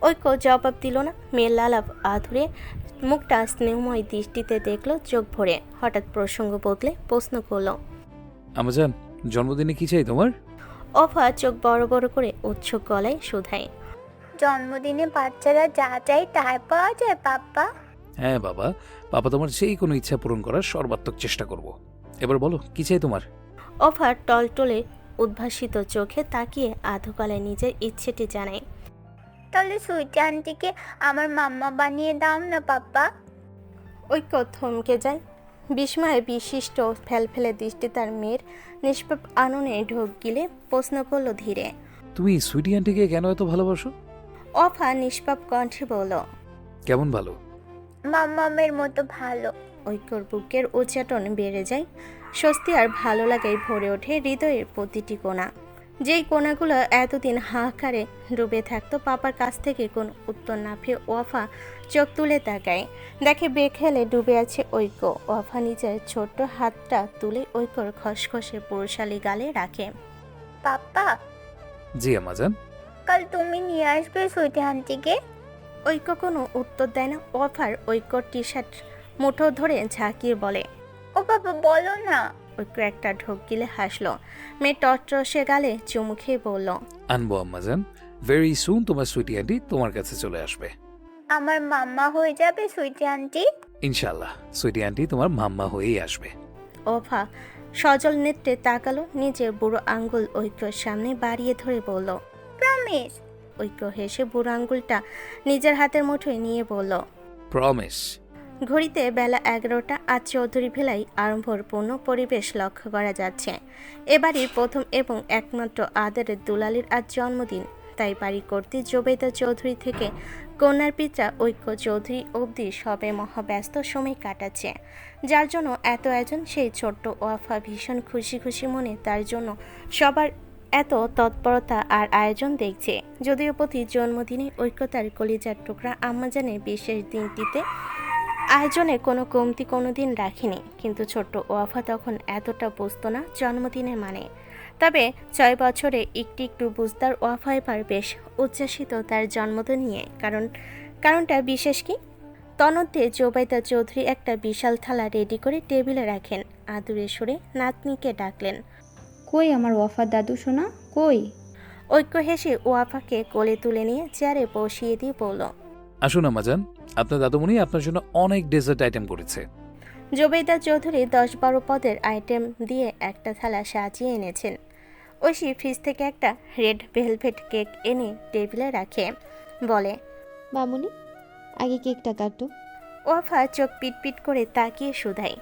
ঐক্য জবাব দিল না। মেয়ের লালাপ আধুরে মুখটা স্নেহময় দৃষ্টিতে দেখল চোখ ভরে। হঠাৎ প্রসঙ্গ বদলে প্রশ্ন করল, আমাজান, জন্মদিনে কি চাই তোমার? অফা চোখ বড় বড় করে উৎসুক গলায় শুধায়, জন্মদিনে বাচ্চারা যা চায় তাই পাওয়া যায় পাপ্পা? হ্যাঁ বাবা, বাবা তোমার সেই কোনো ইচ্ছা পূরণ করার সর্বাত্মক চেষ্টা করব। এবার বলো কি চাই তোমার? অফা টলটলে উদ্ভাসিত চোখে তাকিয়ে আধো গলায় নিজের ইচ্ছেটি জানায়, তাহলে সুইটি আন্টিকে আমার মাম্মা বানিয়ে দাও না পাপ্পা। ঐক্য থমকে যায়। বিস্ময়ে বিশিষ্ট ফেলফেলে দৃষ্টি তার মেয়ের নিষ্পাপ আননে ঢোক গিলে প্রশ্ন করল ধীরে, তুমি সুইটি আন্টিকে কেন এত ভালোবাসো? অফা নিষ্পাপ কণ্ঠে বলল, কেমন ভালো? মাম্মামের মতো ভালো। ঐক্যর বুকের উচ্চাটন বেড়ে যায়। স্বস্তি আর ভালো লাগায় ভরে ওঠে হৃদয়ের প্রতিটি কোণা। যেই কোণাগুলো এতদিন হাহাকারে ডুবে থাকতো, পাপার কাছ থেকে কোনো উত্তর না পেয়ে ওয়াফা চোখ তুলে তাকায়। দেখে বেখেলে ডুবে আছে ঐক্য। ওয়াফা নিজের ছোট্ট হাতটা তুলে ঐক্যর খসখসে পুরুষালী গালে রাখে। পাপ্পা, জি আমাজান। কাল তুমি নিয়ে আসবে সুইটি আন্টিকে? ঐক্য কোনো উত্তর দেয় না। ওয়াফার ঐক্যর টি শার্ট মুঠো ধরে ঝাঁকিয়ে বলে, ও বাবা বলো না। ঐক্য একটা ঢোক গিলে হাসলো। মেয়ে টটরসে গালে চুমু খেয়ে বলল, আনবো আম্মাজান, ভেরি সুন তোমার সুইটি আন্টি তোমার কাছে চলে আসবে। আমার মাম্মা হয়ে যাবে সুইটি আন্টি? ইনশাল্লাহ সুইটি আন্টি তোমার মাম্মা হয়েই আসবে। ওফা সজল নেত্রে তাকালো। নিজের বুড়ো আঙ্গুল ঐক্যর সামনে বাড়িয়ে ধরে বলল, প্রমিস। ঐক্য হেসে বুড়ো আঙ্গুলটা নিজের হাতের মুঠোয় নিয়ে বলল, প্রমিস। ঘড়িতে বেলা 11টা। আজ চৌধুরী ভেলাই আড়ম্বরপূর্ণ পরিবেশ লক্ষ্য করা যাচ্ছে। এবারই প্রথম এবং একমাত্র আদরের দুলালির আজ জন্মদিন। তাই বাড়ি করতে জোবেদা চৌধুরী থেকে কন্যার পিতা ঐক্য চৌধুরী অবধি সবে মহাব্যস্ত সময় কাটাচ্ছে। যার জন্য এত আয়োজন। সেই ছোট্ট ওয়াফা ভীষণ খুশি খুশি মনে তার জন্য সবার এত তৎপরতা আর আয়োজন দেখছে। যদিও প্রতি জন্মদিনে ঐক্য তার কলিজার টুকরা আম্মাজানের বিশেষ দিনটিতে আয়োজনে কোনো কমতি কোনো দিন রাখিনি, কিন্তু ছোট্ট ওয়াফা তখন এতটা বুঝতো না জন্মদিনের মানে। তবে 6 বছরে একটু একটু বুঝতার ওয়াফা এবার বেশ উচ্ছ্বাসিত তার জন্মদিন নিয়ে। কারণটা বিশেষ কি? তন্মধ্যে জোবাইদা চৌধুরী একটা বিশাল থালা রেডি করে টেবিলে রাখেন। আদুরে সুরে নাতনিকে ডাকলেন, কই আমার ওয়াফার দাদু সোনা কই? ঐক্য হেসে ওয়াফাকে কোলে তুলে নিয়ে চেয়ারে বসিয়ে দিয়ে বলল, আসুন আমাজান, আপনার দাদুমণি আপনার জন্য অনেক ডেজার্ট আইটেম করেছে। জোবেদা চৌধুরী 10-12 পদের আইটেম দিয়ে একটা থালা সাজিয়ে এনেছেন। ঐশী ফ্রিজ থেকে একটা রেড ভেলভেট কেক এনে টেবিলে রাখে, বলে, মামুনি আগে কেকটা কাটো। ওয়াফা চোখ পিটপিট করে তাকিয়ে শুধায়,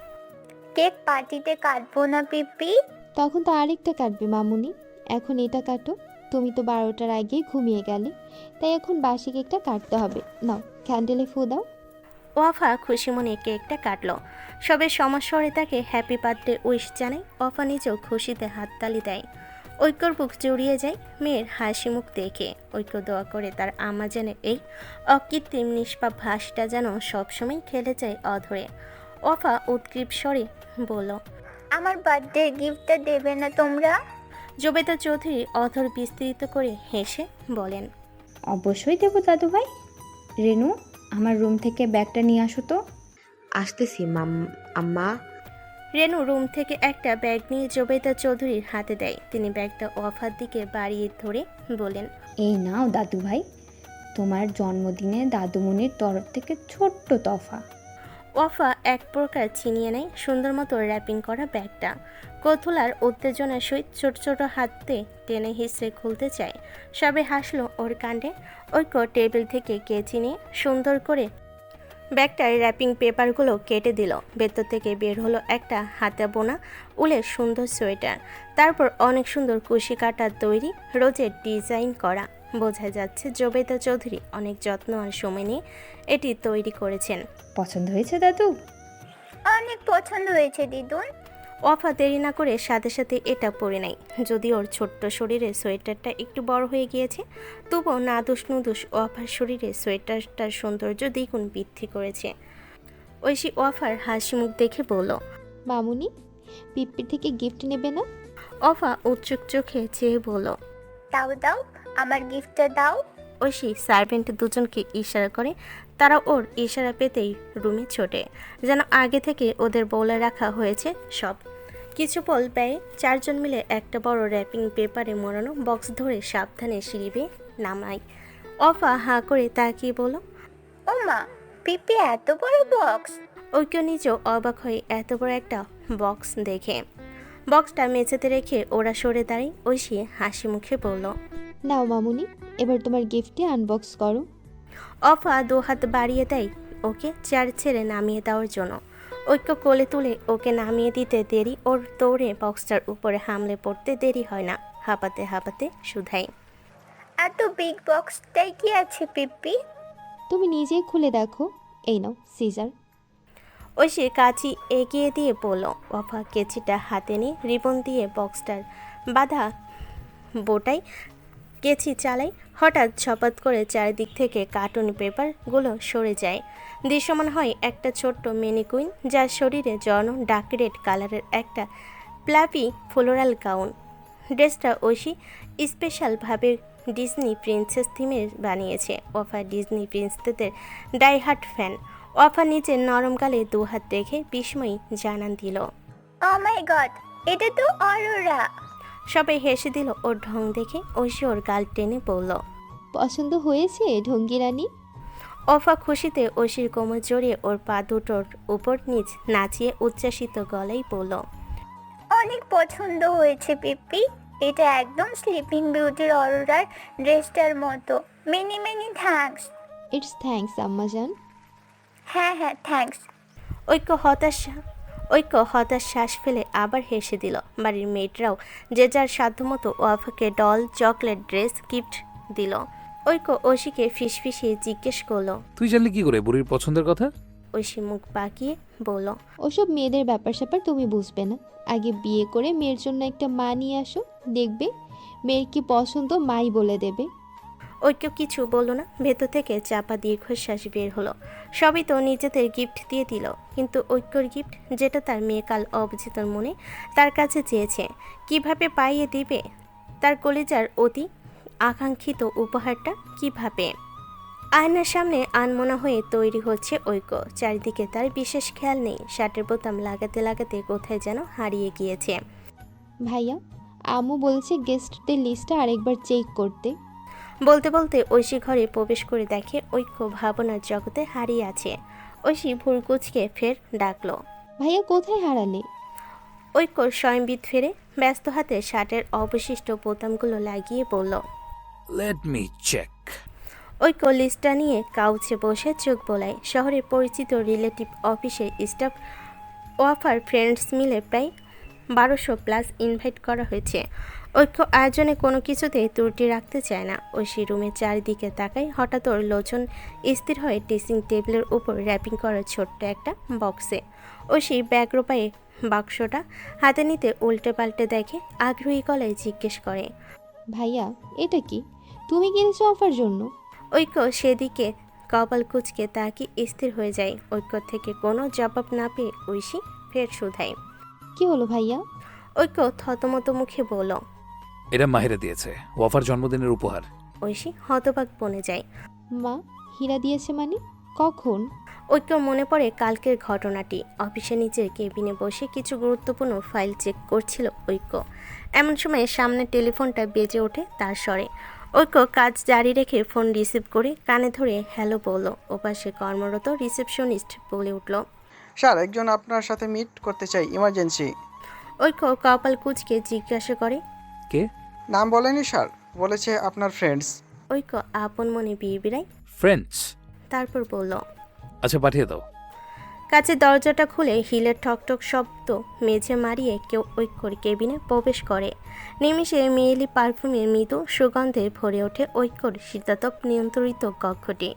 কেক পার্টিতে কাটবো না পিপি? তখন তো আরেকটা কাটবে মামুনি, এখন এটা কাটো। তুমি তো 12টার আগেই ঘুমিয়ে গেলে, তাই এখন বাসি কেকটা কাটতে হবে। নাও ক্যান্ডেলে ফু দাও। ওয়াফা খুশি মনে কেকটা কাটলো। সবে সমস্বরে তাকে হ্যাপি বার্থডে উইশ জানায়। ওয়াফা নিজেও খুশিতে হাততালি দেয়। ঐক্যর বুক জড়িয়ে যায় মেয়ের হাসি মুখ দেখে। ঐক্য দোয়া করে তার আমাজানের এই অকৃত্রিম নিষ্পাপ ভাসটা যেন সবসময় খেলে যায় অধরে। ওয়াফা উৎকৃপ স্বরে বলল, আমার বার্থডে গিফটটা দেবে না তোমরা? জোবেদা চৌধুরী অধর বিস্তৃত করে হেসে বলেন, অবশ্যই দেবো দাদু ভাই। রেনু, আমার রুম থেকে ব্যাগটা নিয়ে আসো তো। আসতেছি আম্মা। রেনু রুম থেকে একটা ব্যাগ নিয়ে জোবেদা চৌধুরীর হাতে দেয়। তিনি ব্যাগটা ওয়াফার দিকে বাড়িয়ে ধরে বলেন, এই নাও দাদু ভাই, তোমার জন্মদিনে দাদুমণির তরফ থেকে ছোট্ট তফা। ওয়াফা এক প্রকার ছিনিয়ে নেয় সুন্দর মতো র্যাপিং করা ব্যাগটা। কৌতূহল উত্তেজনার সহিত ছোট ছোট হাতে টেনে হিসড়ে খুলতে চায়। সবে হাসলো ওর কাণ্ডে। ঐক্য টেবিল থেকে কেচি নিয়ে সুন্দর করে ব্যাগটার র্যাপিং পেপারগুলো কেটে দিল। ভেতর থেকে বের হলো একটা হাতে বোনা উলের সুন্দর সোয়েটার। তারপর অনেক সুন্দর কুশি কাটার তৈরি রোজের ডিজাইন করা। বোঝা যাচ্ছে জোবেদা চৌধুরী অনেক যত্ন আর সময় নিয়ে এটি তৈরি করেছেন। পছন্দ হয়েছে দাদু? অনেক পছন্দ হয়েছে দিদুন। ওয়াফা দেরি না করে সাথে সাথে এটা পরে নেয়। যদি ওর ছোট্ট শরীরে সোয়েটারটা একটু বড় হয়ে গিয়েছে, তবুও নাদুস নুদুস ওয়াফার শরীরে সোয়েটারটার সৌন্দর্য দ্বিগুণ বৃদ্ধি করেছে। ঐশী ওয়াফার হাসি মুখ দেখে বলল, মামুনি পিপ্পির থেকে গিফট নেবে না? ওয়াফা উৎসুক চোখে চেয়ে বলল, দাও দাও, আমার গিফটটা দাও। ঐশী সার্ভেন্ট দুজনকে ইশারা করে। তারা ওর ইশারা পেতেই রুমে ছোটে, যেন আগে থেকে ওদের বলে রাখা হয়েছে সব কিছু। বল ব্যয়ে চারজন মিলে একটা বড় র্যাপিং পেপারে মোড়ানো বক্স ধরে সাবধানে সিঁড়ি বেয়ে নামায়। অফা হাঁ করে তাকিয়ে বলল, ও মা, পিপি এত বড় বক্স! ঐক্য নিজেও অবাক হয়ে এত বড় একটা বক্স দেখে। বক্সটা মেঝেতে রেখে ওরা সরে দাঁড়ায়। ঐশী হাসি মুখে বলল, নাও মামুনি, এবার তোমার গিফটটি আনবক্স করো। অফা দু হাত বাড়িয়ে দেয় ওকে চেয়ার ছেড়ে নামিয়ে দেওয়ার জন্য। ঐক্য কোলে তুলে ওকে নামিয়ে দিতে দেরি, ওর দৌড়ে বক্সটার উপরে হামলে পড়তে দেরি হয় না। হাঁপাতে হাঁপাতে শুধাই, এত বিগ বক্সটাই কি আছে পিপি? তুমি নিজেই খুলে দেখো। এই নাও সিজার। ঐশী কাঁচি এগিয়ে দিয়ে বলল। অফা কেচিটা হাতে নিয়ে রিবন দিয়ে বক্সটার বাঁধা বোটাই কেচি চালাই। হঠাৎ ঝপাত করে চারিদিক থেকে কার্টুন পেপারগুলো সরে যায়। দৃশ্যমান হয় একটা ছোট্ট মেনিকুইন, যার শরীরে জড়ানো ডার্ক রেড কালারের একটা প্লাপি ফ্লোরাল গাউন। ড্রেসটা ঐশী স্পেশালভাবে ডিজনি প্রিন্সেস থিমের বানিয়েছে। অফা ডিজনি প্রিন্সেসদের ডাইহার্ট ফ্যান। অফা নিচের নরম গালে দু হাত রেখে বিস্ময়ী জানান দিল। ও মাই গড, এটা তো অরোরা! সবাই হেসে দিল ওর ঢং দেখে। ঐশী ওর গাল টেনে বলল, পছন্দ হয়েছে ঢঙ্গি রানী? অফা খুশিতে ঐশীর কোমর জড়িয়ে ওর পা দুটোর উপর নিচ নাচিয়ে উচ্ছ্বাসিত গলায় বলল, অনেক পছন্দ হয়েছে পিপি। এটা একদম স্লিপিং বিউটির অরোরার ড্রেসটার মতো। Many many thanks. It's thanks আম্মাজান। হ্যাঁ হ্যাঁ, থ্যাঙ্কস। ঐক্য হতাশ শ্বাস ফেলে আবার হেসে দিল। বাড়ির মেয়েটাও যে যার সাধ্যমতো ওয়াফাকে ডল, চকলেট, ড্রেস গিফট দিল। ঐক্য ঐশীকে ফিসফিসিয়ে জিজ্ঞেস করলো, তুই জানলি কি করে বুড়ির পছন্দের কথা? ঐশী মুখ বাঁকিয়ে বলল, ওসব মেয়েদের ব্যাপার স্যাপার তুমি বুঝবে না। আগে বিয়ে করে মেয়ের জন্য একটা মা নিয়ে আসো, দেখবে মেয়ের কি পছন্দ মাই বলে দেবে। ঐক্য কিছু বলল না। ভেতর থেকে চাপা দীর্ঘশ্বাস বের হলো। সবই তো নিজেদের গিফট দিয়ে দিল, কিন্তু ঐক্যর গিফট, যেটা তার মেয়ে কাল অবচেতন মনে তার কাছে চেয়েছে, কিভাবে পাইয়ে দিবে তার কলিজার অতি আকাঙ্ক্ষিত উপহারটা? কিভাবে? আয়নার সামনে আনমনা হয়ে তৈরি হচ্ছে ঐক্য। চারিদিকে তার বিশেষ খেয়াল নেই। শার্টের বোতাম লাগাতে লাগাতে কোথায় যেন হারিয়ে গিয়েছে। ভাইয়া, আম্মু বলেছে গেস্টদের লিস্টটা আরেকবার চেক করতে। বলতে বলতে ঐশী ঘরে প্রবেশ করে দেখে ঐক্য ভাবনার জগতে হারিয়ে আছে। ঐশী ভুল কুচকে ফের ডাকলো, ভাইয়া কোথায় হারালে? ঐক্য স্বয়ংবিদ ফিরে ব্যস্ত হাতে শার্টের অবশিষ্ট বোতামগুলো লাগিয়ে বলল। Let me check. ঐক্য লিস্টটা নিয়ে কাউচে বসে চোখ বোলায়। শহরে পরিচিত রিলেটিভ অফিসের স্টাফ ওয়াফার ফ্রেন্ডস মিলে প্রায় 1200+ ইনভাইট করা হয়েছে। ঐক্য আয়োজনে কোনো কিছুতেই ত্রুটি রাখতে চায় না। ঐশী রুমের চারিদিকে তাকায়। হঠাৎ ওর লোচন স্থির হয়ে ড্রেসিং টেবিলের উপর র্যাপিং করা ছোট্ট একটা বক্সে। ঐশী ব্যগ্র পায়ে বাক্সটা হাতে নিতে উল্টে পাল্টে দেখে। আগ্রহী গলায় জিজ্ঞেস করে, ভাইয়া এটা কি? তুমি কিনেছো অফার জন্য? ঐক্য সেদিকে কপাল কুচকে তাকিয়ে স্থির হয়ে যায়। ঐক্য থেকে কোনো জবাব না পেয়ে ঐশী ফের শুধায়। কি হলো ভাইয়া? ঐক্য থতমত মুখে বলল, এটা মাহিরা দিয়েছে, ওয়াফার জন্মদিনের উপহার। ঐশী হতবাক বনে যায়। মা হীরা দিয়েছে মানে? কখন? ঐক্য মনে পড়ে কালকের ঘটনাটি। অফিসে নিচের কেবিনে বসে কিছু গুরুত্বপূর্ণ ফাইল চেক করছিল ঐক্য। এমন সময় সামনে টেলিফোনটা বেজে ওঠে তার স্বরে। ঐক্য কাজ জারি রেখে ফোন রিসিভ করে কানে ধরে হ্যালো বলল। ওপাশে কর্মরত রিসেপশনিস্ট বলে উঠল, স্যার, একজন আপনার সাথে মিট করতে চাই, ইমার্জেন্সি। ঐক্য কপাল কুচকে জিজ্ঞাসা করে, কে? নাম বলেনি স্যার, বলেছে আপনার ফ্রেন্ডস। ঐক্য আপন মনে বিড়বিড়ায়, ফ্রেন্ডস? তারপর বলল, আচ্ছা পাঠিয়ে দাও। কাছে দরজাটা খুলে হিলের ঠকঠক শব্দ মেঝে মারিয়ে কেউ ঐক্যর কেবিনে প্রবেশ করে। নিমিষে মেয়েলি পারফিউমের মৃদু সুগন্ধে ভরে ওঠে ঐক্যর শীতাতপ নিয়ন্ত্রিত কক্ষটি।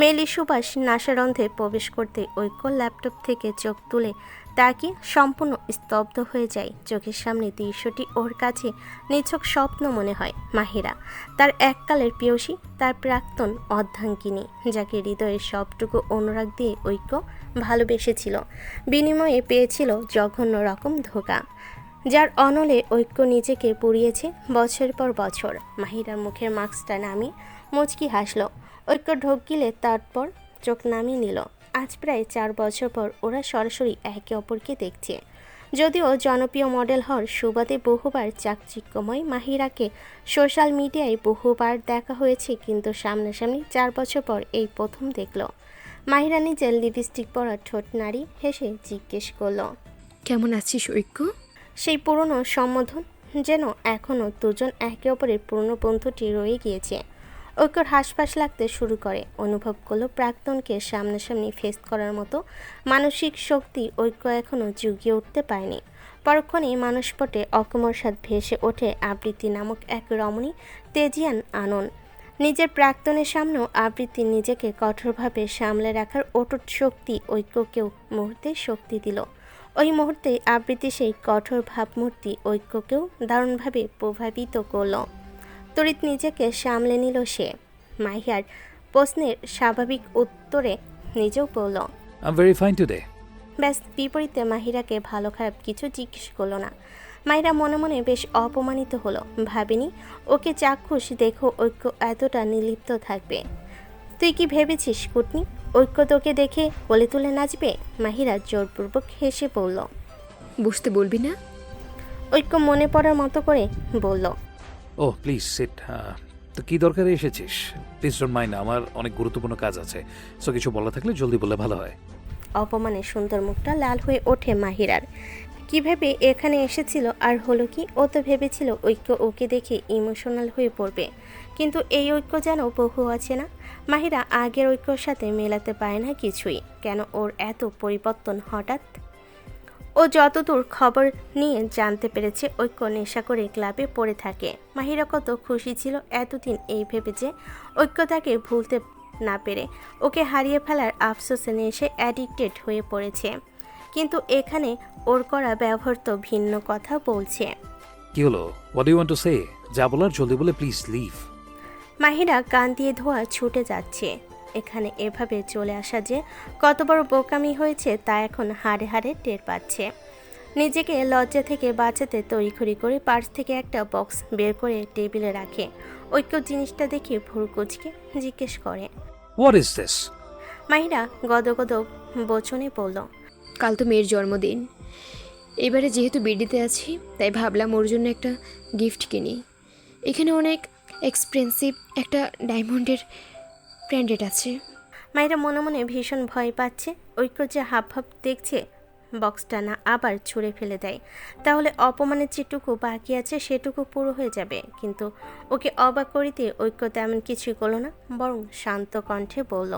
মেয়েলি সুবাস নাসারন্ধে প্রবেশ করতে ঐক্য ল্যাপটপ থেকে চোখ তুলে তাকিয়ে সম্পূর্ণ স্তব্ধ হয়ে যায়। চোখের সামনে দৃশ্যটি ওর কাছে নিছক স্বপ্ন মনে হয়। মাহিরা, তার এককালের প্রেয়সী, তার প্রাক্তন অর্ধাঙ্গিনী, যাকে হৃদয়ের সবটুকু অনুরাগ দিয়ে ঐক্য ভালোবেসেছিল, বিনিময়ে পেয়েছিল জঘন্য রকম ধোঁকা, যার অনলে ঐক্য নিজেকে পুড়িয়েছে বছর পর বছর। মাহিরার মুখের মাস্কটা নামিয়ে মুচকি হাসলো। ঐক্য ঢোক গিলে তারপর চোখ নামিয়ে নিল। আজ প্রায় 4 বছর পর ওরা সরাসরি একে অপরকে দেখছে। যদিও জনপ্রিয় মডেল হওয়ার সুবাদে বহুবার চাকচিক্যময় মাহিরাকে সোশ্যাল মিডিয়ায় বহুবার দেখা হয়েছে, কিন্তু সামনাসামনি 4 বছর পর এই প্রথম দেখল। মাহিরা নিজের লিপস্টিক পরা ঠোঁট নাড়ি হেসে জিজ্ঞেস করলো, কেমন আছিস ঐক্য? সেই পুরনো সম্বোধন যেন এখনও দুজন একে অপরের পুরনো বন্ধুটি রয়ে গিয়েছে। ঐক্যর হাসপাস লাগতে শুরু করে। অনুভব করলো প্রাক্তনকে সামনাসামনি ফেস করার মতো মানসিক শক্তি ঐক্য এখনও জুগিয়ে উঠতে পারেনি। পরক্ষণেই মানসপটে অকমর স্বাদ ভেসে ওঠে আবৃত্তি নামক এক রমণী তেজিয়ান আনন। নিজের প্রাক্তনের সামনেও আবৃত্তি নিজেকে কঠোরভাবে সামলে রাখার অটুট শক্তি ঐক্যকেও মুহূর্তে শক্তি দিল। ওই মুহূর্তেই আবৃত্তি সেই কঠোর ভাবমূর্তি ঐক্যকেও দারুণভাবে প্রভাবিত করল। তড়িৎ নিজেকে সামলে নিল সে। মাহিয়ার প্রশ্নের স্বাভাবিক উত্তরে নিজেও বলল, I am very fine today. ব্যাস বিপরীতে মাহিরাকে ভালো খারাপ কিছু জিজ্ঞেস করলো না। মাহিরা মনে মনে বেশ অপমানিত হলো। ভাবেনি ওকে চাক্ষুষ দেখো ঐক্য এতটা নির্লিপ্ত থাকবে। তুই কি ভেবেছিস কুটনি ঐক্য তোকে দেখে কোলে তুলে নাচবে? মাহিরা জোরপূর্বক হেসে বলল। বসতে বলবি না? ঐক্য মনে পড়ার মতো করে বলল, ও প্লিজ সিট। তো কী দরকারে এসেছিস? প্লিজ ডোন্ট মাইন্ড, আমার অনেক গুরুত্বপূর্ণ কাজ আছে। সো কিছু বলা থাকলে জলদি বললে ভালো হয়। অপমানে সুন্দর মুখটা লাল হয়ে ওঠে মাহিরার। কি ভেবে এখানে এসেছিল আর হলো কি? ও তো ভেবেছিল ঐক্য ওকে দেখে ইমোশনাল হয়ে পড়বে, কিন্তু এই ঐক্য যেন বহু আছে না। মাহিরা আগের ঐক্যর সাথে মেলাতে পারে না কিছুই। কেন ওর এত পরিবর্তন হঠাৎ? ও যতদূর খবর নিয়ে জানতে পেরেছে ঐক্য নেশা করে ক্লাবে পড়ে থাকে। মাহিরা কত খুশি ছিল এতদিন এই ভেবে যে ঐক্য তাকে ভুলতে না পেরে ওকে হারিয়ে ফেলার আফসোসে এসে অ্যাডিক্টেড হয়ে পড়েছে। কিন্তু এখানে ওর করা ব্যবহার তো ভিন্ন কথা বলছে। কি হলো? What you want to say? যা বলার জলদি বলে প্লিজ লিভ। মাহিরা কান দিয়ে ধোয়া ছুটে যাচ্ছে। এখানে এভাবে চলে আসা যে কত বড় বোকামি হয়েছে তা এখন হাড়ে হাড়ে টের পাচ্ছে। নিজেকে লজ্জা থেকে বাঁচাতে তড়িঘড়ি করে পার্স থেকে একটা বক্স বের করে টেবিলে রাখে। ঐক্য জিনিসটা দেখে ভুরু কুঁচকে জিজ্ঞেস করে, হোয়াট ইজ দিস? মাহিরা গদগদ বচনে বলল, কাল তো মেয়ের জন্মদিন। এবারে যেহেতু বিডিতে আছি তাই ভাবলাম ওর জন্য একটা গিফট কিনি। এখানে অনেক এক্সপেন্সিভ একটা ডায়মন্ডের ব্র্যান্ডেড আছে। মাহিরা মনে মনে ভীষণ ভয় পাচ্ছে। ঐক্য যে হাবভাব দেখছে বক্সটা না আবার ছুঁড়ে ফেলে দেয়, তাহলে অপমানের যেটুকু বাকি আছে সেটুকু পুরো হয়ে যাবে। কিন্তু ওকে অবাক করিতে ঐক্য তেমন কিছুই করলো না, বরং শান্ত কণ্ঠে বলল,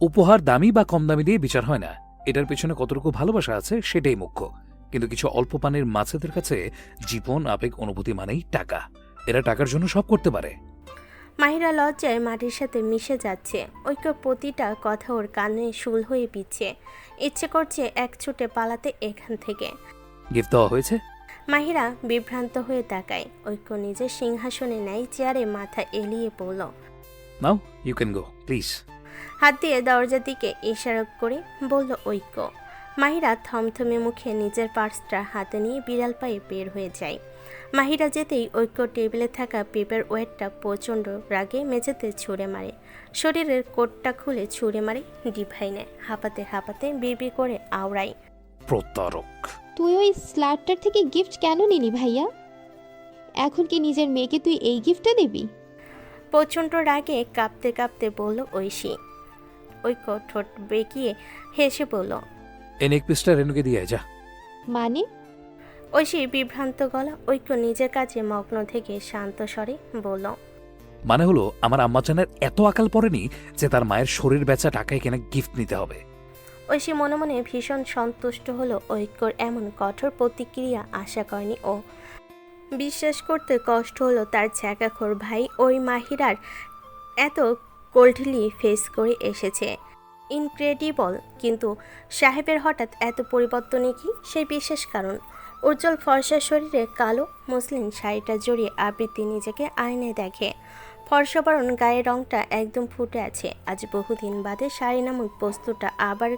উপহার দামি বা কম দামি দিয়ে বিচার হয় না। এটার পেছনে কতটুকু ভালোবাসা আছে সেটাই মুখ্য। কিন্তু কিছু অল্প পানির মাছেদের কাছে জীবন, আবেগ, অনুভূতি মানেই টাকা। এরা টাকার জন্য সব করতে পারে। মাহিরা লজ্জায় মাটির সাথে মিশে যাচ্ছে। ঐক্য প্রতিটা কথা ওর কানে শুল হয়ে পিচ্ছে। ইচ্ছে করছে এক ছুটে পালাতে এখান থেকে। গিফট দেওয়া হয়েছে? মাহিরা বিভ্রান্ত হয়ে তাকায়। ঐক্য নিজের সিংহাসনে নেয় চেয়ারে মাথা এলিয়ে পড়ল। Now you can go please. হাত দিয়ে দরজার দিকে ইশারা করে বলল ঐক্য। মাহিরা থমথমে মুখে নিজের পার্সটা হাতে নিয়ে বিড়াল পায়ে বের হয়ে যায়। মাহিরা যেতেই ঐক্য টেবিলে থাকা পেপার ওয়েটটা প্রচণ্ড রাগে মেঝেতে ছুঁড়ে মারে। শরীরের কোটটা খুলে ছুঁড়ে মারে ডিভাইনে। হাঁপাতে হাঁপাতে বিড়বিড় করে আওড়ায়, প্রতারক। তুই ওই স্লাটটার থেকে গিফট কেন নিলি ভাইয়া? এখন কি নিজের মেয়েকে তুই এই গিফটটা দিবি? প্রচণ্ড রাগে কাঁপতে কাঁপতে বলল ঐশী। ঐক্য ঠোঁট বেঁকিয়ে হেসে বলল, এই নেক পিসটা রেনুকে দিয়ে যা। মানে? ঐশী বিভ্রান্ত গলা। ঐক্য নিজের কাছে মগ্ন থেকে শান্ত স্বরে বলল, মানে হলো আমার আম্মাজানের এত আকাল পড়েনি যে তার মায়ের শরীর বেচা টাকায় কেনা গিফট নিতে হবে। ঐশী মনে মনে ভীষণ সন্তুষ্ট হলো। ঐক্যর এমন কঠোর প্রতিক্রিয়া আশা করেনি ও। বিশ্বাস করতে কষ্ট হলো তার ছ্যাঁকাখোর ভাই ওই মাহিরার এত কোল্ডলি ফেস করে এসেছে। ইনক্রেডিবল। কিন্তু সাহেবের হঠাৎ এত পরিবর্তনে কি সেই বিশেষ কারণ? উজ্জ্বল ফর্সা শরীরে কালো মসলিন শাড়িটা জড়িয়ে আবৃত্তি নিজেকে আয়নায় দেখে। ফর্সবরণ গায়ের রংটা একদম ফুটে আছে। আজ বহুদিন বাদে শাড়ি নামক বস্তুটা আবার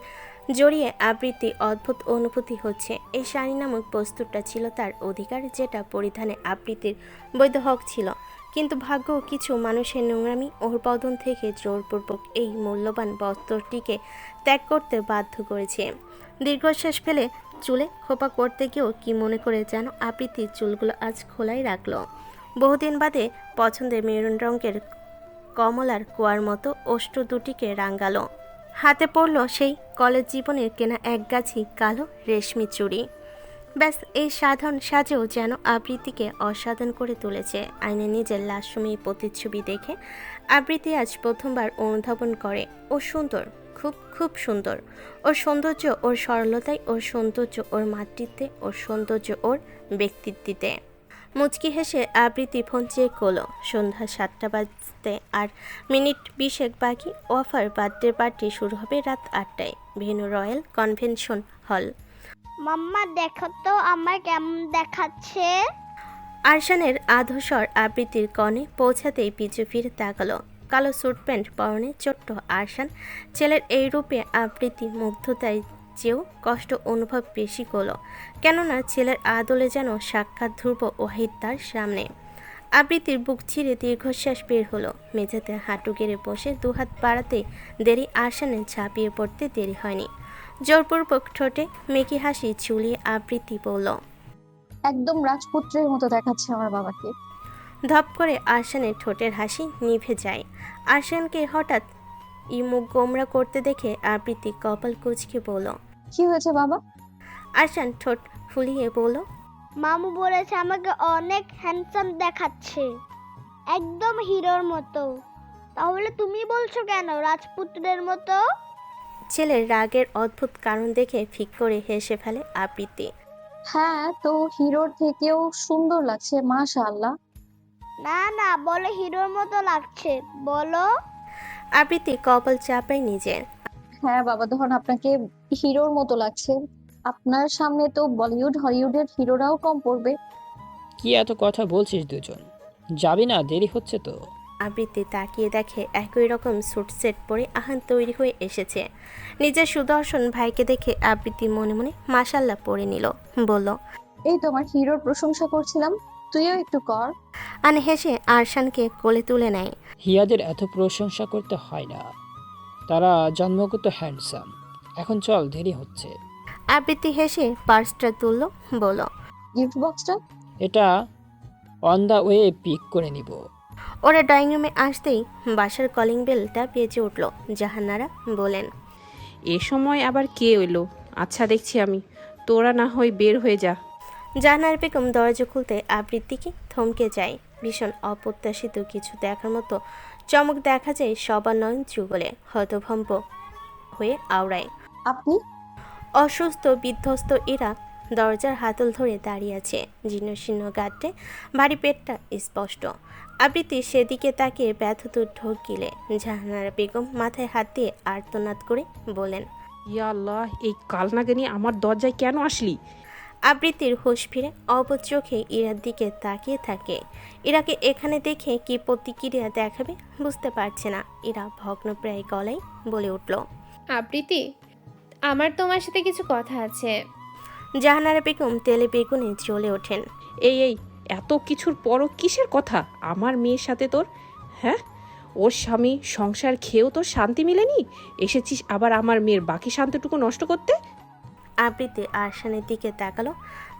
জড়িয়ে আবৃত্তি অদ্ভুত অনুভূতি হচ্ছে। এই শাড়ি নামক বস্তুটা ছিল তার অধিকার, যেটা পরিধানে আবৃত্তির বৈধ হক ছিল। কিন্তু ভাগ্য কিছু মানুষের নোংরামি ওর বদন থেকে জোরপূর্বক এই মূল্যবান বস্ত্রটিকে ত্যাগ করতে বাধ্য করেছে। দীর্ঘশ্বাস ফেলে চুলে খোপা করতে গিয়েও কি মনে করে যেন আবৃত্তি চুলগুলো আজ খোলাই রাখলো। বহুদিন বাদে পছন্দের মেরুন রঙের কমলার কুয়ার মতো ওষ্ঠ দুটিকে রাঙ্গালো। হাতে পড়ল সেই কলেজ জীবনের কেনা একগাছি কালো রেশমি চুড়ি। ব্যাস এই সাধারণ সাজেও যেন আবৃত্তিকে অসাধারণ করে তুলেছে। আয়নে নিজের লাস্যময়ী প্রতিচ্ছবি দেখে আবৃত্তি আজ প্রথমবার অনুধাবন করে ও সুন্দর, খুব খুব সুন্দর। ওর সৌন্দর্য ওর সরলতায়, ওর সৌন্দর্য ওর মাতৃত্বে, ওর সৌন্দর্য ওর ব্যক্তিত্বে। মুচকি হেসে আবৃত্তি ফোন চেক করলো। সন্ধ্যা 7টা বাজতে আর মিনিট 20 বাকি। অফার বার্থডে পার্টি শুরু হবে রাত 8টায়। Venue royal convention hall. মাম্মা দেখো তো আমার কেমন দেখাচ্ছে। আরশানের আধস্বর আবৃত্তির কনে পৌঁছাতেই পিছু ফিরে তাকালো। কালো স্যুট প্যান্ট পরনে ছোট্ট আরশান ছেলের এই রূপে আবৃত্তি মুগ্ধতায় চেয়েও কষ্ট অনুভব বেশি করলো, কেননা ছেলের আদলে যেন সাক্ষাৎ ধ্রুব ওয়াহিদ তার সামনে। আবৃত্তির বুক ছিঁড়ে দীর্ঘশ্বাস বের হলো। মেঝেতে হাঁটু গেড়ে বসে দুহাত বাড়াতে দেরি আরশানে ঝাঁপিয়ে পড়তে দেরি হয়নি। জোরপূর্বক ঠোঁটে মেকি হাসি ঝুলিয়ে আবৃত্তি বলল, একদম রাজপুত্রের মতো দেখাচ্ছে আমার বাবাকে। ধপ করে আরশানের ঠোঁটের হাসি নিভে যায়। আরশানকে হঠাৎ মুখ গোমরা করতে দেখে আবৃত্তি কপাল কুঁচকে বলল। কি হয়েছে বাবা? আরশান ঠোঁট ফুলিয়ে বলল, মামু বলেছে আমাকে অনেক হ্যান্ডসাম দেখাচ্ছে, একদম হিরোর মতো। তাহলে তুমি বলছো কেন রাজপুত্রের মতো? ছেলের রাগের অদ্ভুত কারণ দেখে ফিক করে হেসে ফেলে আবৃত্তি। হ্যাঁ, তো হিরোর থেকেও সুন্দর লাগছে মাশাআল্লাহ। না না, বলো হিরোর মতো লাগছে, বলো। আবৃত্তি কপাল চাপায় নিজের। হ্যাঁ বাবা, ধরুন আপনাকে হিরোর মতো লাগছে। আপনার সামনে তো বলিউড হলিউডের হিরোরাও কম পড়বে। কি এত কথা বলছিস দুজন? যাবি না? দেরি হচ্ছে তো। আবৃত্তি তাকিয়ে দেখে একই রকম স্যুট সেট পরে আহান তৈরি হয়ে এসেছে। নিজের সুদর্শন ভাইকে দেখে আবৃত্তি মনে মনে মাশাল্লাহ পড়ে নিল। বলল, এই তোমার হিরোর প্রশংসা করছিলাম, তুইও একটু কর। আন হেসে আরশানকে কোলে তুলে নেয়। হিয়াদের এত প্রশংসা করতে হয় না, তারা জন্মগত হ্যান্ডসাম। এখন চল, দেরি হচ্ছে। আবৃত্তি হেসে পার্সটা তুলল। বলল, গিফট বক্সটা? এটা অন দ্য ওয়ে পিক করে নিব। ওরা ড্রয়িং রুমে আসতেই বাসার কলিং বেলটা বেজে উঠল। জাহানারা বলেন, এ সময় আবার কে এলো? আচ্ছা দেখছি আমি, তোরা না হয় বের হয়ে যা। জাহানারা বেগম দরজা খুলতে আবৃত্তিকে থমকে যায়। ভীষণ অপ্রত্যাশিত কিছু দেখার মতো চমক দেখা যায় সবার নয়ন যুগলে। হতভম্ব হয়ে আওড়ায়। আপনি? অসুস্থ বিধ্বস্ত এরা দরজার হাতল ধরে দাঁড়িয়ে আছে। জীর্ণশীর্ণ গাঁটে ভারী পেটটা স্পষ্ট। আবৃত্তি সেদিকে তাকিয়ে ব্যথিত ঢোক গিলে। জাহানারা বেগম মাথায় হাত দিয়ে আর্তনাদ করে বলেন, ইয়া আল্লাহ, এই কালনাগিনী আমার দরজায় কেন আসলি? আবৃত্তির হুঁশ ফিরে অবুঝ চোখে ইরার দিকে তাকিয়ে থাকে। ইরাকে এখানে দেখে কি প্রতিক্রিয়া দেখাবে বুঝতে পারছে না। ইরা ভগ্নপ্রায় গলায় বলে উঠল, আবৃত্তি, আমার তোমার সাথে কিছু কথা আছে। জাহানারা বেগম তেলে বেগুনে জ্বলে ওঠেন। এই এই, এত কিছুর পরও কিসের কথা আমার মেয়ের সাথে তোর? হ্যাঁ, ওর স্বামী সংসার খেয়েও তোর শান্তি মিলেনি, এসেছিস আবার আমার মেয়ের বাকি শান্তিটুকু নষ্ট করতে? আবৃত্তি আরশানের দিকে তাকালো।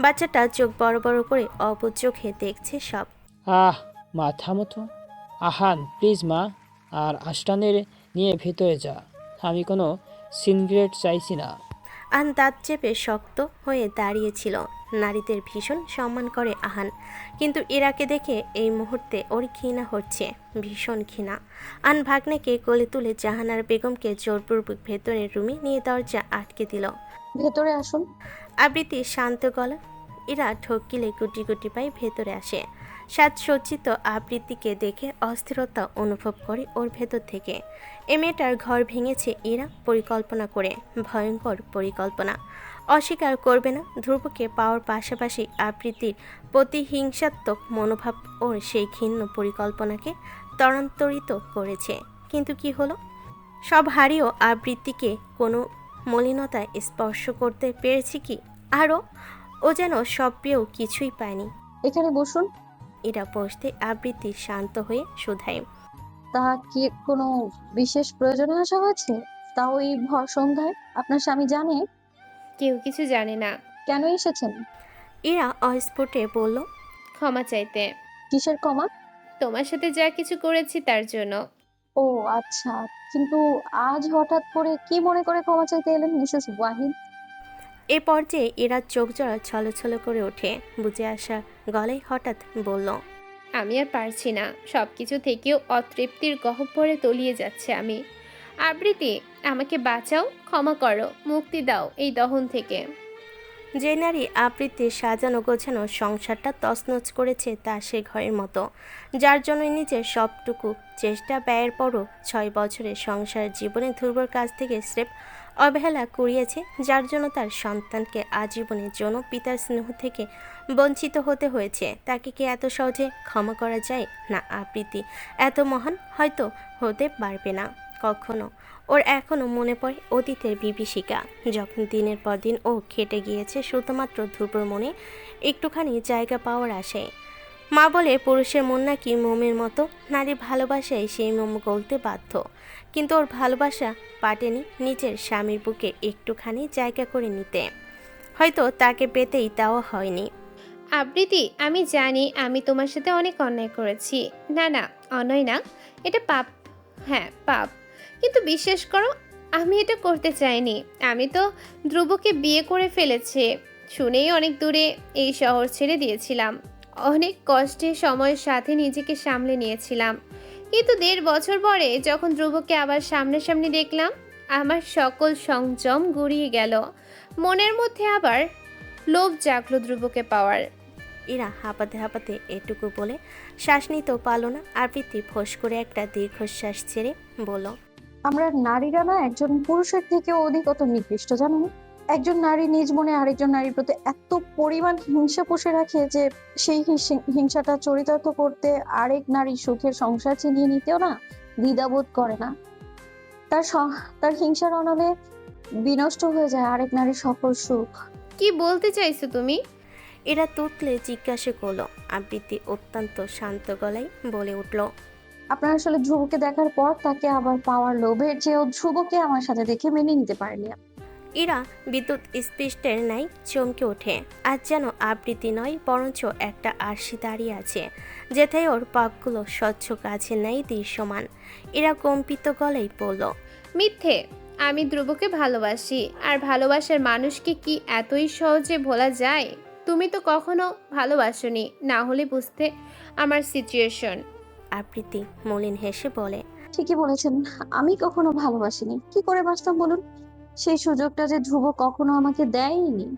বাচ্চাটা চোখ বড় বড় করে অবুঝ চোখে দেখছে সব। মাথা মতো। আহান প্লিজ মা, আর আষ্টানের নিয়ে ভেতরে যা। আমি কোনো সিনগ্রেট চাইছি না। আহান দাঁত চেপে শক্ত হয়ে দাঁড়িয়েছিল। নারীদের ভীষণ সম্মান করে আহান, কিন্তু ইরাকে দেখে এই মুহূর্তে ওর ঘৃণা হচ্ছে, ভীষণ ঘৃণা। আহান ভাগ্নেকে কোলে তুলে জাহানারা বেগমকে জোরপূর্বক ভেতরের রুমে নিয়ে দরজা আটকে দিল। ভেতরে আসুন। আবৃত্তি শান্ত গলা। ইরা ঠকিলে গুটি গুটি পায়ে ভেতরে আসে। সাজসজ্জিত আবৃত্তিকে দেখে অস্থিরতা অনুভব করে ওর ভেতর থেকে। এ মেয়েটার ঘর ভেঙেছে ইরা পরিকল্পনা করে, ভয়ঙ্কর পরিকল্পনা। অস্বীকার করবে না। ধ্রুবকে পাওয়ার পাশাপাশি আবৃত্তির প্রতি হিংসাত্মক মনোভাব ওর সেই ঘৃণ্য পরিকল্পনাকে ত্বরান্তরিত করেছে। কিন্তু কি হলো? সব হারিয়েও আবৃত্তিকে কোনো মলিনতায় স্পর্শ করতে পেরেছি কি? আরও ও যেন সব পেয়েও কিছুই পায়নি। এখানে বসুন। এরা বসতে আবৃত্তি শান্ত হয়ে শুধায়। তা কি কোনো বিশেষ প্রয়োজনে আসা হয়েছে? তাও এই ভর সন্ধ্যায়? আপনার স্বামী জানে কেউ কিছু জানে না। কেন এসেছেন? এরা অস্ফুটে বলল। ক্ষমা চাইতে। কিসের ক্ষমা? তোমার সাথে যা কিছু করেছি তার জন্য। ও আচ্ছা, কিন্তু আজ হঠাৎ করে কি মনে করে ক্ষমা চাইতে এলেন মিসেস ওয়াহিদ? এ পর্যায়ে এরা চোখ জোড়া ছলছল করে ওঠে। বুঝে আসা গলায় হঠাৎ বলল। আমি আর পারছি না, সব কিছু থেকেও অতৃপ্তির গহ্বরে তলিয়ে যাচ্ছে আমি। আবৃত্তি, আমাকে বাঁচাও, ক্ষমা করো, মুক্তি দাও এই দহন থেকে। যে নারী আবৃত্তির সাজানো গোছানো সংসারটা তছনছ করেছে তা সে ঘরের মতো, যার জন্য নিজের সবটুকু চেষ্টা ব্যয়ের পরও 6 বছরের সংসার জীবনে ধ্রুবর কাছ থেকে স্রেফ অবহেলা কুড়িয়েছে, যার জন্য তার সন্তানকে আজীবনের জন্য পিতার স্নেহ থেকে বঞ্চিত হতে হয়েছে, তাকে কি এত সহজে ক্ষমা করা যায়? না, আবৃত্তি এত মহান হয়তো হতে পারবে না কখনো। ওর এখনও মনে পড়ে অতীতের বিভীষিকা, যখন দিনের পর দিন ও খেটে গিয়েছে শুধুমাত্র ধ্রুবর মনে একটুখানি জায়গা পাওয়ার আশায়। মা বলে পুরুষের মন নাকি মোমের মতো, নারীর ভালোবাসায় সেই মোম গলতে বাধ্য, কিন্তু ওর ভালোবাসা পাটেনি নিজের স্বামীর বুকে একটুখানি জায়গা করে নিতে, হয়তো তাকে পেতেই দেওয়া হয়নি। আবৃত্তি, আমি জানি আমি তোমার সাথে অনেক অন্যায় করেছি। না না, অন্যায় না, এটা পাপ। হ্যাঁ পাপ, কিন্তু বিশ্বাস করো আমি এটা করতে চাইনি। আমি তো ধ্রুবকে বিয়ে করে ফেলেছি শুনেই অনেক দূরে এই শহর ছেড়ে দিয়েছিলাম। অনেক কষ্টে সময়ের সাথে নিজেকে সামলে নিয়েছিলাম, কিন্তু 1.5 বছর পরে যখন ধ্রুবকে আবার সামনাসামনি দেখলাম, আমার সকল সংযম গুড়িয়ে গেল। মনের মধ্যে আবার লোভ জাগলো ধ্রুবকে পাওয়ার। এরা হাঁপাতে হাঁপাতে এটুকু বলে শ্বাস নিতেও পারল না। আবৃত্তি ফোঁস করে একটা দীর্ঘশ্বাস ছেড়ে বলল। আমরা নারীরা না একজন পুরুষের থেকে অধিকতর নিকৃষ্ট, জানেন? একজন নারী নিজ মনে আরেকজন নারীর প্রতি এত পরিমাণ হিংসা পুষে রাখে যে সেই হিংসাটা চরিতার্থ করতে আরেক নারীর সুখের সংসার ছিনিয়ে নিতেও না দ্বিধাবোধ করে না। তার হিংসার অনলে বিনষ্ট হয়ে যায় আরেক নারীর সকল সুখ। কি বলতে চাইছো তুমি? এরা তুতলে জিজ্ঞাসা করলো। আবৃত্তি অত্যন্ত শান্ত গলায় বলে উঠল। আপনার আসলে ধ্রুবকে দেখার পর তাকে আবার পাওয়ার লোভের চেয়েও ধ্রুবকে আমার সাথে দেখে মেনে নিতে পারেনি। এরা বিদ্যুৎ স্পৃষ্টের ন্যায় চমকে ওঠে। আজ যেন আবৃত্তি নয়, বরঞ্চ একটা আরশি দাঁড়িয়ে আছে, যেথায় ওর পাপগুলো স্বচ্ছ কাছে নেই দৃশ্যমান। এরা কম্পিত গলায় বলল। মিথ্যে, আমি ধ্রুবকে ভালোবাসি। আর ভালোবাসার মানুষকে কি এতই সহজে ভোলা যায়? তুমি তো কখনো ভালোবাসোনি, না হলে বুঝতে আমার সিচুয়েশন। আবৃত্তি মলিন হেসে বলে। ঠিকই বলেছেন, আমি কখনো ভালোবাসিনি। কি করে বাসতাম বলুন? সেই সুযোগটা যে ধ্রুব কখনো আমাকে দেয়নি।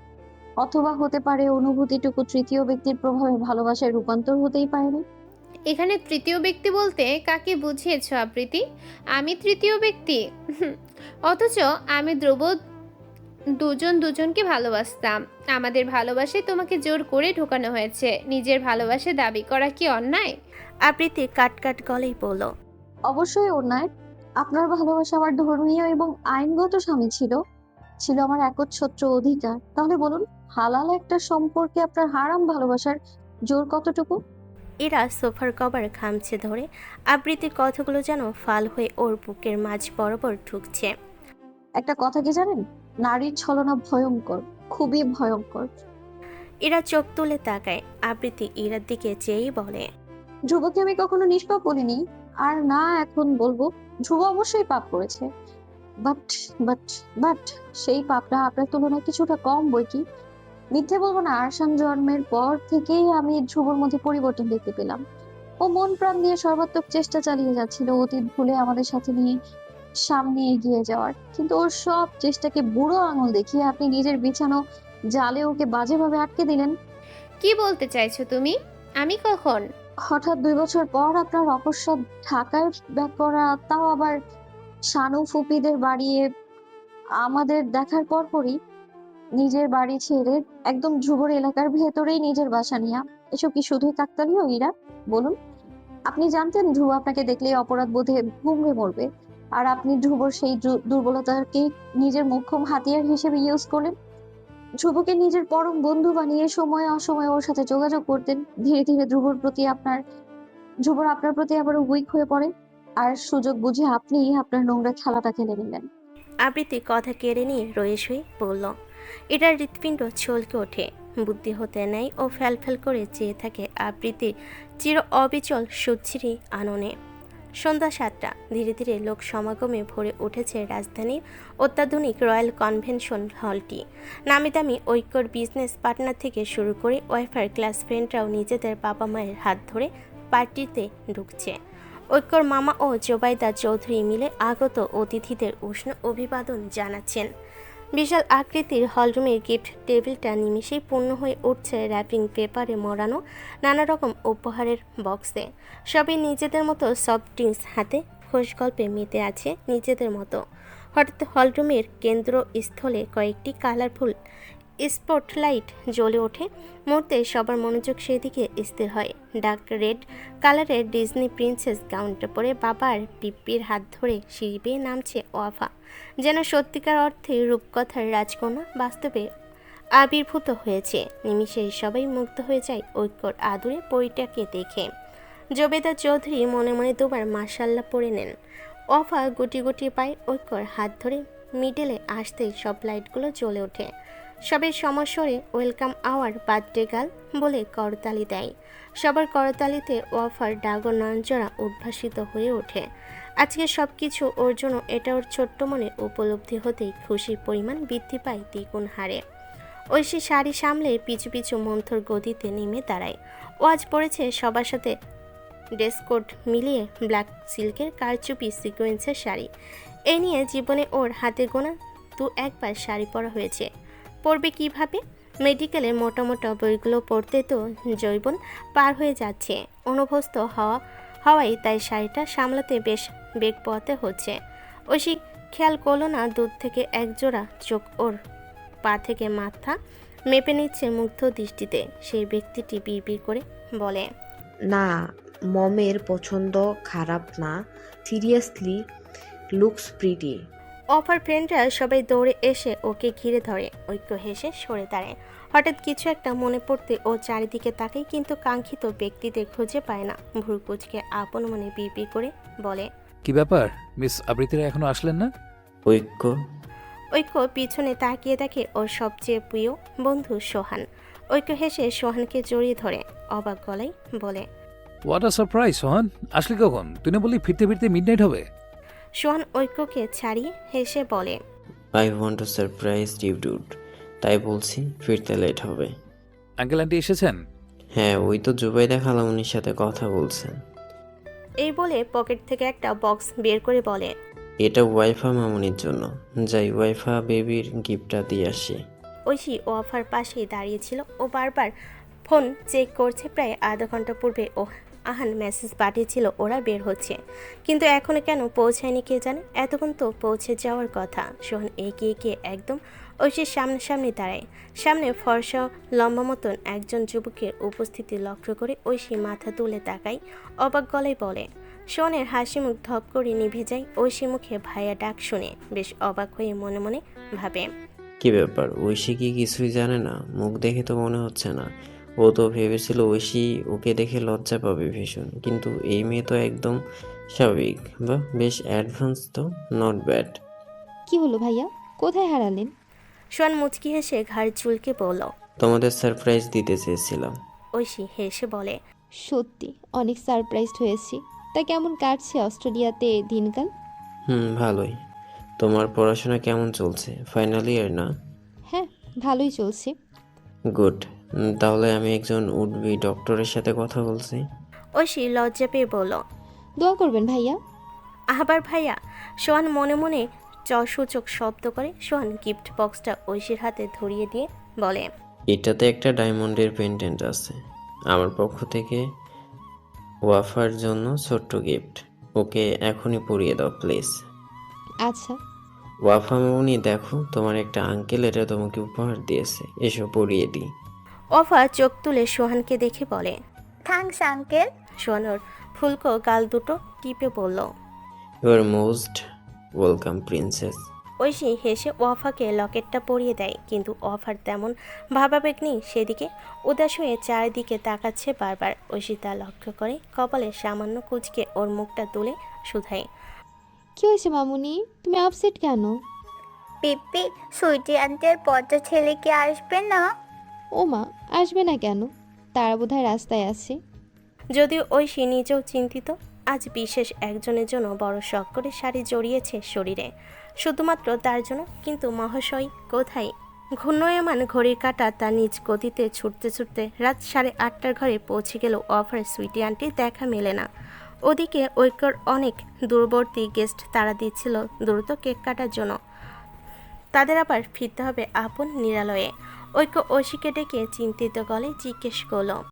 অথবা হতে পারে অনুভূতিটুকু তৃতীয় ব্যক্তির প্রভাবে ভালোবাসায় রূপান্তর হতেই পারেনি। এখানে তৃতীয় ব্যক্তি বলতে কাকে বুঝিয়েছো আবৃত্তি? আমি তৃতীয় ব্যক্তি? অথচ আমি ধ্রুব দুজনকে ভালোবাসতাম। আমাদের ভালোবাসায় তোমাকে জোর করে ঢোকানো হয়েছে। নিজের ভালোবাসা দাবি করা কি অন্যায়? আবৃত্তি কাট গলেই বলল। অবশ্যই অন্যায়। আপনার ভালোবাসা আমার ধর্মীয় এবং আইনগত স্বামী ছিল আমার একচ্ছত্র অধিকার। তাহলে বলুন, হালাল একটা সম্পর্কে আপনার হারাম ভালোবাসার জোর কতটুকু? এরা সোফার কভার খামছে ধরে আবৃত্তির কথাগুলো যেন ফাল হয়ে ওর বুকের মাঝ বরাবর ঢুকছে। একটা কথা কি জানেন? নারীর ছলনা ভয়ঙ্কর, খুবই ভয়ঙ্কর। এরা চোখ তুলে তাকায়। আবৃত্তি ইরার দিকে চেয়েই বলে। ধ্রুবকে আমি কখনো নিষ্পাপ বলিনি, আর না এখন বলবো। ধ্রুব অবশ্যই পাপ করেছে, বাট বাট বাট সেই পাপটা আপনার তুলনায় কিছুটা কম বই কি। মিথ্যে বলবো না, আরশান জন্মের পর থেকেই আমি ধ্রুবর মধ্যে পরিবর্তন দেখতে পেলাম। ও মন প্রাণ দিয়ে সর্বাত্মক চেষ্টা চালিয়ে যাচ্ছিল অতীত ভুলে আমাদের সাথে নিয়ে সামনে এগিয়ে যাওয়ার, কিন্তু ওর সব চেষ্টাকে বুড়ো আঙুল দেখিয়ে আপনি নিজের বিছানো জালে ওকে বাজেভাবে আটকে দিলেন। কি বলতে চাইছো তুমি? আমি কখন? হঠাৎ 2 বছর পর আপনার অকস্মাৎ ঢাকায় ব্যাক করা, তাও আবার শানু ফুপিদের বাড়িয়ে আমাদের দেখার পরপরই নিজের বাড়ি ছেড়ে একদম ধ্রুবর এলাকার ভেতরেই নিজের বাসা নিয়া। এসব কি শুধুই কাকতালীয় ইরা? বলুন, আপনি জানতেন ধ্রুব আপনাকে দেখলেই অপরাধ বোধে হুমড়ে মরবে, আর আপনি ধ্রুবর সেই দুর্বলতাকে নিজের মোক্ষম হাতিয়ার হিসেবে ইউজ করলেন। ধ্রুবকে নিজের পরম বন্ধু বানিয়ে সময় অসময়ে ওর সাথে যোগাযোগ করতেন। ধীরে ধীরে ধ্রুবর আপনার প্রতি আবার উইক হয়ে পড়ে, আর সুযোগ বুঝে আপনি আপনার নোংরা খেলাটা খেলে নিলেন। আবৃত্তি কথা কেড়ে নিয়ে রয়েস হয়ে বলল। এটার হৃৎপিণ্ড চলকে ওঠে, বুদ্ধি হতে নেয় ও ফ্যাল করে চেয়ে থাকে আবৃত্তি চির অবিচল সুচ্ছিরি আননে। সন্ধ্যা 7টা, ধীরে ধীরে লোক সমাগমে ভরে উঠেছে রাজধানীর অত্যাধুনিক রয়্যাল কনভেনশন হলটি। নামি দামি ঐক্যর বিজনেস পার্টনার থেকে শুরু করে ওয়াইফার ক্লাস ফ্রেন্ডরাও নিজেদের বাবা মায়ের হাত ধরে পার্টিতে ঢুকছে। ঐক্যর মামা ও জোবাইদা চৌধুরী মিলে আগত অতিথিদের উষ্ণ অভিবাদন জানাচ্ছেন। বিশাল আকৃতির হলরুমের গিফট টেবিলটা নিমিষেই পূর্ণ হয়ে উঠছে র্যাপিং পেপারে মোড়ানো নানা রকম উপহারের বক্সে। সবাই নিজেদের মতো সফট ড্রিঙ্কস হাতে খোশ গল্পে মেতে আছে নিজেদের মতো। হঠাৎ হলরুমের কেন্দ্রস্থলে কয়েকটি কালারফুল স্পটলাইট জ্বলে ওঠে। মুহূর্তে সবার মনোযোগ সেদিকে স্থির হয়। ডার্ক রেড কালারের ডিজনি প্রিন্সেস গাউনটা পরে বাবার পিপ্পির হাত ধরে সিঁড়ি বেয়ে নামছে ওয়াফা, যেন সত্যিকার অর্থে রূপকথার রাজকন্যা বাস্তবে আবির্ভূত হয়েছে। নিমিষেই সবাই মুগ্ধ হয়ে যায় ঐক্যর আদুরে পরিটাকে দেখে। জবেদা চৌধুরী মনে মনে দুবার মাশাল্লাহ পড়ে নেন। ওয়াফা গুটি গুটি পায় ঐক্যর হাত ধরে মিডলে আসতেই সব লাইটগুলো জ্বলে ওঠে। সবাই সমস্বরে ওয়েলকাম আওয়ার বার্থডে গার্ল বলে করতালি দেয়। সবার করতালিতে ওয়াফার ডাগর নয়নজোড়া উদ্ভাসিত হয়ে ওঠে। আজকে সব কিছু ওর জন্য, এটা ওর ছোট্ট মনে উপলব্ধি হতেই খুশির পরিমাণ বৃদ্ধি পায় দ্বিগুণ হারে। ঐশী শাড়ি সামলে পিছু পিছু মন্থর গদিতে নেমে দাঁড়ায়। ও আজ পরেছে সবার সাথে ড্রেস কোড মিলিয়ে ব্ল্যাক সিল্কের কারচুপি সিকোয়েন্সের শাড়ি। এই নিয়ে জীবনে ওর হাতে গোনা একবার শাড়ি পরা হয়েছে। পড়বে কিভাবে? মেডিকেলে মোটা মোটা বইগুলো পড়তে তো জৈবন পার হয়ে যাচ্ছে। অনভ্যস্ত হওয়ায় তাই শাড়িটা সামলাতে বেশ বেগ পোয়াতে হচ্ছে। ঐশী খেয়াল করলো না দূর থেকে একজোড়া চোখ ওর পা থেকে মাথা মেপে নিচ্ছে মুগ্ধ দৃষ্টিতে। সেই ব্যক্তিটি বিড়বিড় করে বলে, না, মমের পছন্দ খারাপ না, সিরিয়াসলি লুকস প্রিটি। অফার ফ্রেন্ডরা সবাই দৌড়ে এসে ওকে ঘিরে ধরে। ঐক্য হেসে সরে দাঁড়ায়। হঠাৎ কিছু একটা মনে পড়তে ও চারিদিকে তাকায়, কিন্তু কাঙ্ক্ষিত ব্যক্তিদের খুঁজে পায় না। ভুরু কুচকে আপন মনে বিড়বিড় করে বলে, কি ব্যাপার, মিস আবৃতিরা এখনো আসলেন না? ঐক্য ঐক্য পিছনে তাকিয়ে দেখে ওর সবচেয়ে প্রিয় বন্ধু সোহান। ঐক্য হেসে সোহানকে জড়িয়ে ধরে অবাক গলায় বলে, হোয়াট আ সারপ্রাইজ সোহান, আসলি কখন? তুই না বললি ফিরতে ফিরতে মিডনাইট হবে? সোহান ঐক্যকে ছাড়িয়ে হেসে বলে, I want to surprise you dude, তাই বলছি ফিরতে লেট হবে। আঙ্কেল আন্টি এসেছেন? হ্যাঁ, ওই তো জুবাইদা খালামুনির সাথে কথা বলছেন। এই বলে পকেট থেকে একটা বক্স বের করে বলে, এটা ওয়াইফা মামুনির জন্য, যাই ওয়াইফা বেবির গিফটটা দিয়ে আসি। ঐশী ওয়াফার পাশেই দাঁড়িয়েছিল। ও বারবার ফোন চেক করছে। প্রায় আধা ঘন্টা পূর্বে আহান মেসেজ পাঠিয়েছিল ওরা বের হচ্ছে, কিন্তু এখনো কেন পৌঁছায়নি কে জানে। এতক্ষণ তো পৌঁছে যাওয়ার কথা। সোহান এগিয়ে গিয়ে একদম ঐশীর সামনাসামনি দাঁড়ায়। সামনে ফর্সা লম্বা মতন একজন যুবকের উপস্থিতি লক্ষ্য করে ঐশী মাথা তুলে তাকায়। অবাক গলায় বলে, সোহানের হাসি মুখ ধপ করে নিভে যায়। ঐশী মুখে ভাইয়া ডাক শুনে বেশ অবাক হয়ে মনে মনে ভাবে, কি ব্যাপার, ঐশী কি কিছুই জানে না? মুখ দেখে তো মনে হচ্ছে না। ও তো ভেবেছিল ঐশী ওকে দেখে লজ্জা পাবে ভীষণ, কিন্তু এই মেয়ে তো একদম স্বাভাবিক। বা বেশ অ্যাডভান্স তো, নট ব্যাড। কি হলো ভাইয়া, কোথায় হারালেন? সোহান মুচকি হেসে ঘাড় চুলকে বলল, তোমাদের সারপ্রাইজ দিতে চেয়েছিলাম। ঐশী হেসে বলে, সত্যি অনেক সারপ্রাইজড হয়েছি। তা কেমন কাটছে অস্ট্রেলিয়াতে দিনকাল? ভালোই। তোমার পড়াশোনা কেমন চলছে? ফাইনাল ইয়ার না? হ্যাঁ, ভালোই চলছে। গুড। তাহলে আমি একজন উডবি ডক্টরের সাথে কথা বলছি। ঐশী লজ্জা পেয়ে বলল, দোয়া করবেন ভাইয়া। আবার ভাইয়া? সোহান মনে মনে সূচক শব্দ করে। সোহান গিফট বক্সটা ঐশীর হাতে ধরিয়ে দিয়ে বলে, এটাতে একটা ডায়মন্ডের পেন্ডেন্ট আছে, আমার পক্ষ থেকে ওয়াফার জন্য ছোট্ট গিফট। ওকে এখনই পরিয়ে দাও প্লিজ। আচ্ছা। ওয়াফা মামুনি, দেখো তোমার একটা আঙ্কেল এটা তোমাকে উপহার দিয়েছে, এসো পরিয়ে দিই। অফা চোখ তুলে সোহানকে দেখে বলে, থ্যাঙ্কস আঙ্কেল। সোহান ওর ফুলকো গাল দুটো টিপে বলল, you are most welcome princess. Aishi হেসে ওয়াফাকে লকেটটা পরিয়ে দেয়, কিন্তু ওয়াফার তেমন ভাবাবেগ নেই সেদিকে। উদাস হয়ে চারিদিকে তাকাচ্ছে বারবার। ঐশী তা লক্ষ্য করে কপালে সামান্য কুঁচকে ওর মুখটা তুলে শুধায়। কি হয়েছে মামুনি, তুমি আপসেট কেন? পিপি, সুইটি আন্টির পদ্ম ছেলে কি আসবে না? ও মা, আসবে না কেন? তারা বোধহয় রাস্তায় আছে। যদিও ঐশী নিজেও চিন্তিত। আজ বিশেষ একজনের জন্য বড় শখ করে শাড়ি জড়িয়েছে শরীরে, শুধুমাত্র তার জন্য। কিন্তু মহাশয় কোথায়? ঘূর্ণয়মান ঘড়ির কাঁটা তার নিজ গতিতে ছুটতে ছুটতে রাত 8:30টার ঘরে পৌঁছে গেল অফার সুইটি আন্টির দেখা মেলে না। ওদিকে ঐক্যর অনেক দূরবর্তী গেস্ট তারা দিচ্ছিল দ্রুত কেক কাটার জন্য। তাদের আবার ফিরতে হবে আপন নিরালয়ে। ঐক্য ঐশীকে ডেকে চিন্তিত গলে জিজ্ঞেস করল।